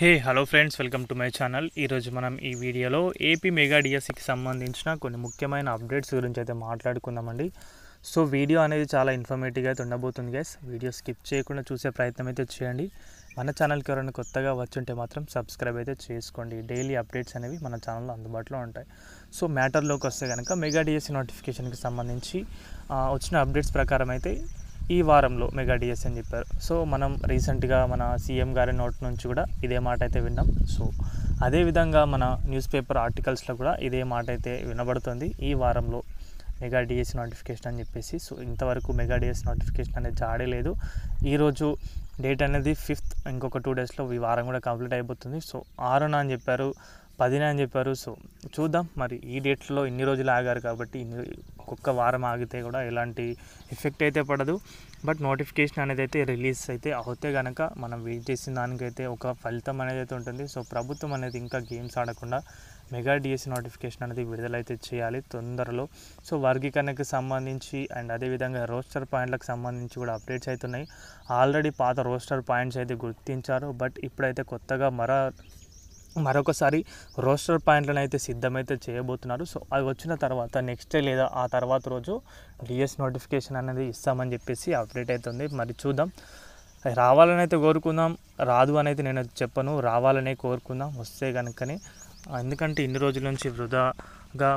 Hello friends, welcome to my channel. ఈరోజు మనం ఈ వీడియోలో ఏపీ మెగా డిఎస్సికి సంబంధించిన కొన్ని ముఖ్యమైన అప్డేట్స్ గురించి అయితే మాట్లాడుకుందామండి. సో వీడియో అనేది చాలా ఇన్ఫర్మేటివ్గా అయితే ఉండబోతుంది గైస్. వీడియో స్కిప్ చేయకుండా చూసే ప్రయత్నం అయితే చేయండి. మన ఛానల్కి ఎవరైనా కొత్తగా వచ్చుంటే మాత్రం సబ్స్క్రైబ్ అయితే చేసుకోండి. డైలీ అప్డేట్స్ అనేవి మన ఛానల్లో అందుబాటులో ఉంటాయి. సో మ్యాటర్లోకి వస్తే కనుక మెగా డిఎస్సి నోటిఫికేషన్కి సంబంధించి వచ్చిన అప్డేట్స్ ప్రకారం అయితే ఈ వారంలో మెగా డిఎస్సి అని చెప్పారు. సో మనం రీసెంట్గా మన సీఎం గారి నోట్ నుంచి కూడా ఇదే మాట అయితే విన్నాం. సో అదేవిధంగా మన న్యూస్ పేపర్ ఆర్టికల్స్లో కూడా ఇదే మాట అయితే వినబడుతుంది. ఈ వారంలో మెగా డిఎస్సి నోటిఫికేషన్ అని చెప్పేసి. సో ఇంతవరకు మెగా డిఎస్సి నోటిఫికేషన్ అనేది జాడే లేదు. ఈరోజు డేట్ అనేది 5th, ఇంకొక 2 డేస్లో ఈ వారం కూడా కంప్లీట్ అయిపోతుంది. సో 6న అని చెప్పారు, 10న అని చెప్పారు. సో చూద్దాం, మరి ఈ డేట్లో ఇన్ని రోజులు ఆగారు కాబట్టి ఒక్కొక్క వారం ఆగితే కూడా ఎలాంటి ఎఫెక్ట్ అయితే పడదు. బట్ నోటిఫికేషన్ అనేది అయితే రిలీజ్ అయితే అవుతే కనుక మనం వెయిట్ చేసిన దానికైతే ఒక ఫలితం అనేది అయితే ఉంటుంది. సో ప్రభుత్వం అనేది ఇంకా గేమ్స్ ఆడకుండా మెగా డిఎస్సి నోటిఫికేషన్ అనేది విడుదలైతే చేయాలి తొందరలో. సో వర్గీకరణకు సంబంధించి అండ్ అదేవిధంగా రోస్టర్ పాయింట్లకు సంబంధించి కూడా అప్డేట్స్ అవుతున్నాయి. ఆల్రెడీ పాత రోస్టర్ పాయింట్స్ అయితే గుర్తించారు. బట్ ఇప్పుడైతే కొత్తగా మరొకసారి రోస్టర్ పాయింట్లను అయితే సిద్ధమైతే చేయబోతున్నారు. సో అవి వచ్చిన తర్వాత నెక్స్ట్ డే లేదా ఆ తర్వాత రోజు డిఎస్ నోటిఫికేషన్ అనేది ఇస్తామని చెప్పేసి అప్డేట్ అవుతుంది. మరి చూద్దాం. రావాలని అయితే కోరుకుందాం, రాదు అని అయితే నేను చెప్పను, రావాలనే కోరుకుందాం వస్తే కనుకనే. ఎందుకంటే ఇన్ని రోజుల నుంచి వృధాగా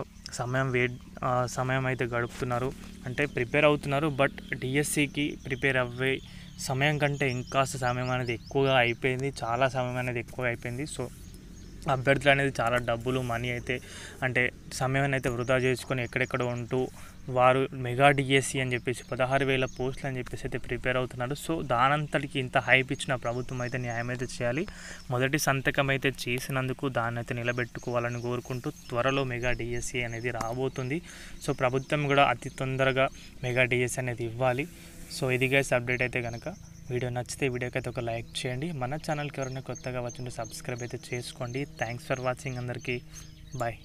సమయం అయితే గడుపుతున్నారు, అంటే ప్రిపేర్ అవుతున్నారు. బట్ డిఎస్సికి ప్రిపేర్ అవ్వే సమయం కంటే ఇంకాస్త సమయం అనేది ఎక్కువగా అయిపోయింది, చాలా సమయం అనేది ఎక్కువగా అయిపోయింది. సో అభ్యర్థులు అనేది చాలా డబ్బులు మనీ అయితే అంటే సమయాన్ని అయితే వృధా చేసుకొని ఎక్కడెక్కడ ఉంటూ వారు మెగా డిఎస్సి అని చెప్పేసి 16,000 పోస్టులు అని చెప్పేసి అయితే ప్రిపేర్ అవుతున్నారు. సో దానంతటికి ఇంత హైప్ ఇచ్చిన ప్రభుత్వం అయితే న్యాయం అయితే చేయాలి. మొదటి సంతకం అయితే చేసినందుకు దాన్ని అయితే నిలబెట్టుకోవాలని కోరుకుంటూ త్వరలో మెగా డిఎస్సి అనేది రాబోతుంది. సో ప్రభుత్వం కూడా అతి తొందరగా మెగా డిఎస్సి అనేది ఇవ్వాలి. సో ఇది గైస్ అప్డేట్ అయితే కనుక. వీడియో నచ్చితే వీడియోకి అయితే ఒక లైక్ చేయండి. మన ఛానల్కి ఎవరైనా కొత్తగా వచ్చింటే సబ్స్క్రైబ్ అయితే చేసుకోండి. థ్యాంక్స్ ఫర్ వాచింగ్ అందరికీ. బాయ్.